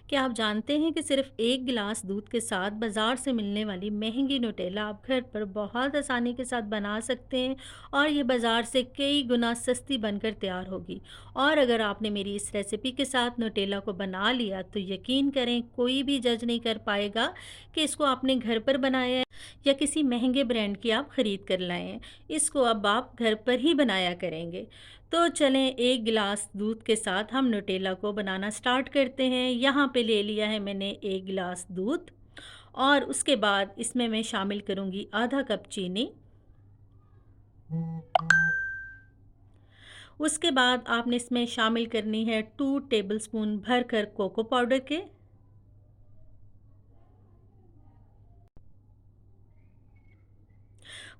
क्या आप जानते हैं कि सिर्फ 1 गिलास दूध के साथ बाज़ार से मिलने वाली महंगी न्यूटेला आप घर पर बहुत आसानी के साथ बना सकते हैं और ये बाज़ार से कई गुना सस्ती बनकर तैयार होगी। और अगर आपने मेरी इस रेसिपी के साथ न्यूटेला को बना लिया तो यकीन करें कोई भी जज नहीं कर पाएगा कि इसको आपने घर पर बनाया है या किसी महंगे ब्रांड की आप ख़रीद कर लाए हैं। इसको अब आप घर पर ही बनाया करेंगे। तो चलें 1 गिलास दूध के साथ हम न्यूटेला को बनाना स्टार्ट करते हैं। यहाँ पे ले लिया है मैंने 1 गिलास दूध और उसके बाद इसमें मैं शामिल करूँगी आधा कप चीनी। उसके बाद आपने इसमें शामिल करनी है 2 टेबलस्पून भरकर कोको पाउडर के।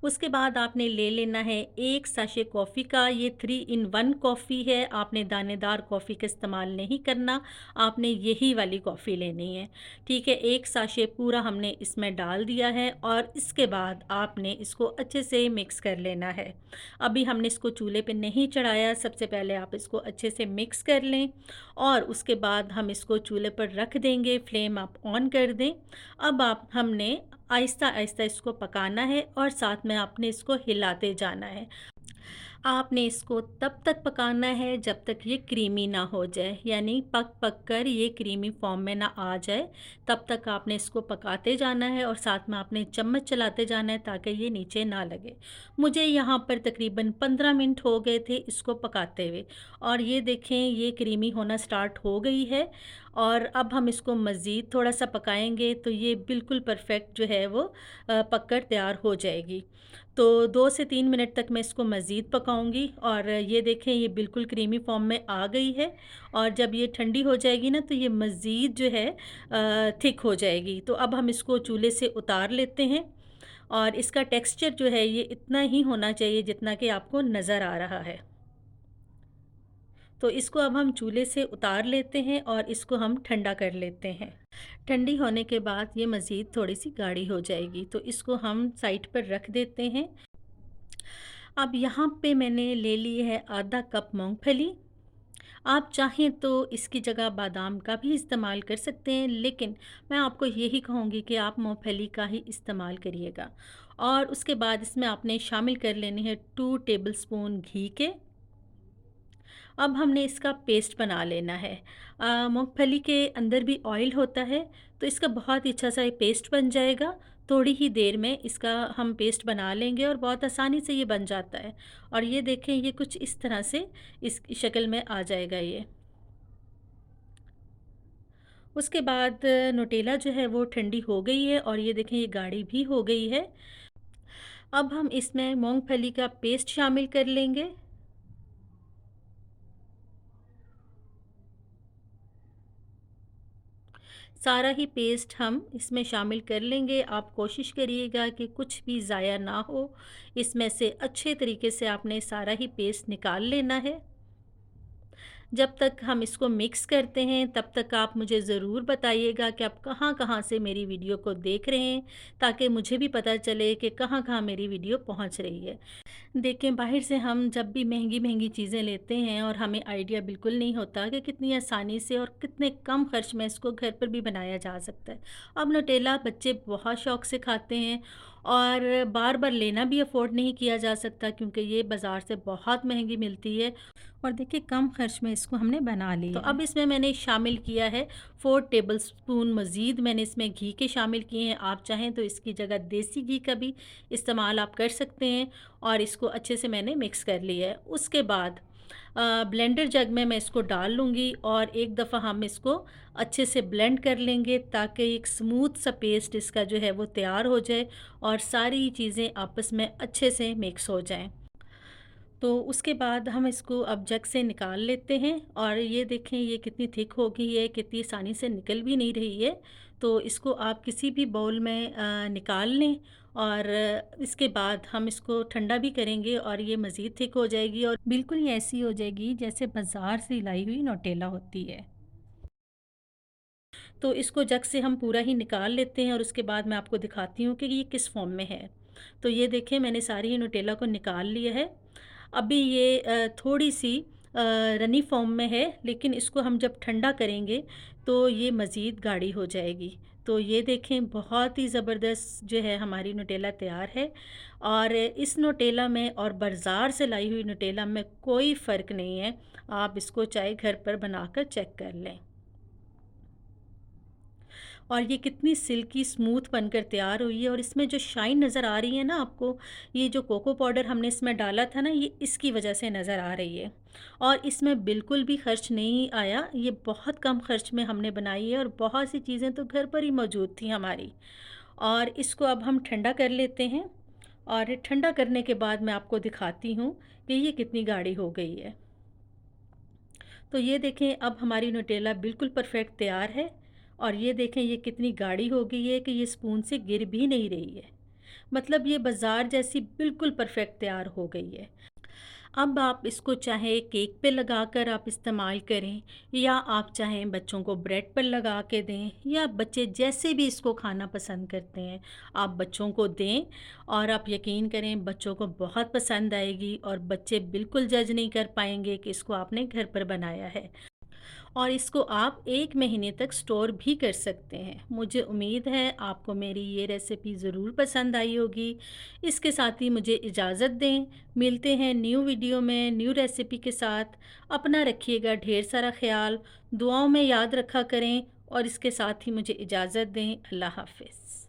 उसके बाद आपने ले लेना है 1 साशे कॉफ़ी का, ये 3 इन 1 कॉफ़ी है। आपने दानेदार कॉफ़ी का इस्तेमाल नहीं करना, आपने यही वाली कॉफ़ी लेनी है। ठीक है, 1 साशे पूरा हमने इसमें डाल दिया है और इसके बाद आपने इसको अच्छे से मिक्स कर लेना है। अभी हमने इसको चूल्हे पे नहीं चढ़ाया, सबसे पहले आप इसको अच्छे से मिक्स कर लें और उसके बाद हम इसको चूल्हे पर रख देंगे, फ्लेम आप ऑन कर दें। अब आप हमने आहिस्ता-आहिस्ता इसको पकाना है और साथ में आपने इसको हिलाते जाना है। आपने इसको तब तक पकाना है जब तक ये क्रीमी ना हो जाए, यानी पक-पक कर ये क्रीमी फ़ॉर्म में ना आ जाए, तब तक आपने इसको पकाते जाना है और साथ में आपने चम्मच चलाते जाना है ताकि ये नीचे ना लगे। मुझे यहाँ पर तकरीबन 15 मिनट हो गए थे इसको पकाते हुए और ये देखें ये क्रीमी होना स्टार्ट हो गई है और अब हम इसको मज़ीद थोड़ा-सा पकाएँगे तो ये बिल्कुल परफ़ेक्ट जो है वो पक कर तैयार हो जाएगी। तो 2 से 3 मिनट तक मैं इसको मज़ीद पकाऊँगी और ये देखें ये बिल्कुल क्रीमी फ़ॉर्म में आ गई है और जब ये ठंडी हो जाएगी ना तो ये मज़ीद जो है थिक हो जाएगी। तो अब हम इसको चूल्हे से उतार लेते हैं और इसका टेक्सचर जो है ये इतना ही होना चाहिए जितना कि आपको नज़र आ रहा है। तो इसको अब हम चूल्हे से उतार लेते हैं और इसको हम ठंडा कर लेते हैं। ठंडी होने के बाद ये मज़ीद थोड़ी-सी गाढ़ी हो जाएगी, तो इसको हम साइड पर रख देते हैं। अब यहाँ पे मैंने ले ली है आधा कप मूँगफली। आप चाहें तो इसकी जगह बादाम का भी इस्तेमाल कर सकते हैं, लेकिन मैं आपको यही कहूँगी कि आप मूँगफली का ही इस्तेमाल करिएगा। और उसके बाद इसमें आपने शामिल कर लेनी है 2 टेबलस्पून घी के। अब हमने इसका पेस्ट बना लेना है। मूँगफली के अंदर भी ऑयल होता है, तो इसका बहुत ही अच्छा सा ये पेस्ट बन जाएगा। थोड़ी ही देर में इसका हम पेस्ट बना लेंगे और बहुत आसानी से ये बन जाता है। और ये देखें ये कुछ इस तरह से इस शक्ल में आ जाएगा ये। उसके बाद न्यूटेला जो है वो ठंडी हो गई है और ये देखें ये गाढ़ी भी हो गई है। अब हम इसमें मूँगफली का पेस्ट शामिल कर लेंगे। सारा ही पेस्ट हम इसमें शामिल कर लेंगे। आप कोशिश करिएगा कि कुछ भी ज़ाया ना हो। इसमें से अच्छे तरीके से आपने सारा ही पेस्ट निकाल लेना है। जब तक हम इसको मिक्स करते हैं तब तक आप मुझे ज़रूर बताइएगा कि आप कहाँ-कहाँ से मेरी वीडियो को देख रहे हैं, ताकि मुझे भी पता चले कि कहाँ-कहाँ मेरी वीडियो पहुँच रही है। देखें बाहर से हम जब भी महंगी-महंगी चीज़ें लेते हैं और हमें आइडिया बिल्कुल नहीं होता कि कितनी आसानी से और कितने कम खर्च में इसको घर पर भी बनाया जा सकता है। अब न्यूटेला बच्चे बहुत शौक से खाते हैं और बार-बार लेना भी अफ़ोर्ड नहीं किया जा सकता क्योंकि ये बाज़ार से बहुत महंगी मिलती है और देखिए कम खर्च में इसको हमने बना तो लिया है। अब इसमें मैंने शामिल किया है 4 टेबलस्पून मज़ीद मैंने इसमें घी के शामिल किए हैं। आप चाहें तो इसकी जगह देसी घी का भी इस्तेमाल आप कर सकते हैं और इसको अच्छे से मैंने मिक्स कर लिया है। उसके बाद ब्लेंडर जग में मैं इसको डाल लूँगी और एक दफ़ा हम इसको अच्छे से ब्लेंड कर लेंगे ताकि एक स्मूथ सा पेस्ट इसका जो है वो तैयार हो जाए और सारी चीज़ें आपस में अच्छे से मिक्स हो जाएँ। तो उसके बाद हम इसको अब जग से निकाल लेते हैं और ये देखें ये कितनी थिक हो गई है, कितनी आसानी से निकल भी नहीं रही है। तो इसको आप किसी भी बाउल में निकाल लें और इसके बाद हम इसको ठंडा भी करेंगे और ये मज़ीद थिक हो जाएगी और बिल्कुल ही ऐसी हो जाएगी जैसे बाज़ार से लाई हुई न्यूटेला होती है। तो इसको जग से हम पूरा ही निकाल लेते हैं और उसके बाद मैं आपको दिखाती हूँ कि ये किस फ़ॉर्म में है। तो ये देखिए मैंने सारी न्यूटेला को निकाल लिया है। अभी ये थोड़ी-सी रनी फॉर्म में है, लेकिन इसको हम जब ठंडा करेंगे तो ये मज़ीद गाढ़ी हो जाएगी। तो ये देखें, बहुत ही ज़बरदस्त जो है हमारी न्यूटेला तैयार है। और इस न्यूटेला में और बाज़ार से लाई हुई न्यूटेला में कोई फ़र्क नहीं है। आप इसको चाहे घर पर बनाकर चेक कर लें। और ये कितनी सिल्की स्मूथ बनकर तैयार हुई है, और इसमें जो शाइन नज़र आ रही है ना आपको, ये जो कोको पाउडर हमने इसमें डाला था ना, ये इसकी वजह से नज़र आ रही है। और इसमें बिल्कुल भी खर्च नहीं आया, ये बहुत कम खर्च में हमने बनाई है, और बहुत सी चीज़ें तो घर पर ही मौजूद थी हमारी। और इसको अब हम ठंडा कर लेते हैं, और ठंडा करने के बाद मैं आपको दिखाती हूँ कि ये कितनी गाढ़ी हो गई है। तो ये देखें, अब हमारी न्यूटेला बिल्कुल परफेक्ट तैयार है। और ये देखें, ये कितनी गाढ़ी हो गई है कि ये स्पून से गिर भी नहीं रही है। मतलब ये बाज़ार जैसी बिल्कुल परफेक्ट तैयार हो गई है। अब आप इसको चाहे केक पे लगाकर आप इस्तेमाल करें, या आप चाहें बच्चों को ब्रेड पर लगा के दें, या बच्चे जैसे भी इसको खाना पसंद करते हैं आप बच्चों को दें। और आप यकीन करें, बच्चों को बहुत पसंद आएगी, और बच्चे बिल्कुल जज नहीं कर पाएंगे कि इसको आपने घर पर बनाया है। और इसको आप 1 महीने तक स्टोर भी कर सकते हैं। मुझे उम्मीद है आपको मेरी ये रेसिपी ज़रूर पसंद आई होगी। इसके साथ ही मुझे इजाज़त दें। मिलते हैं न्यू वीडियो में न्यू रेसिपी के साथ। अपना रखिएगा ढेर सारा ख़्याल, दुआओं में याद रखा करें, और इसके साथ ही मुझे इजाज़त दें। अल्लाह हाफ़िज़।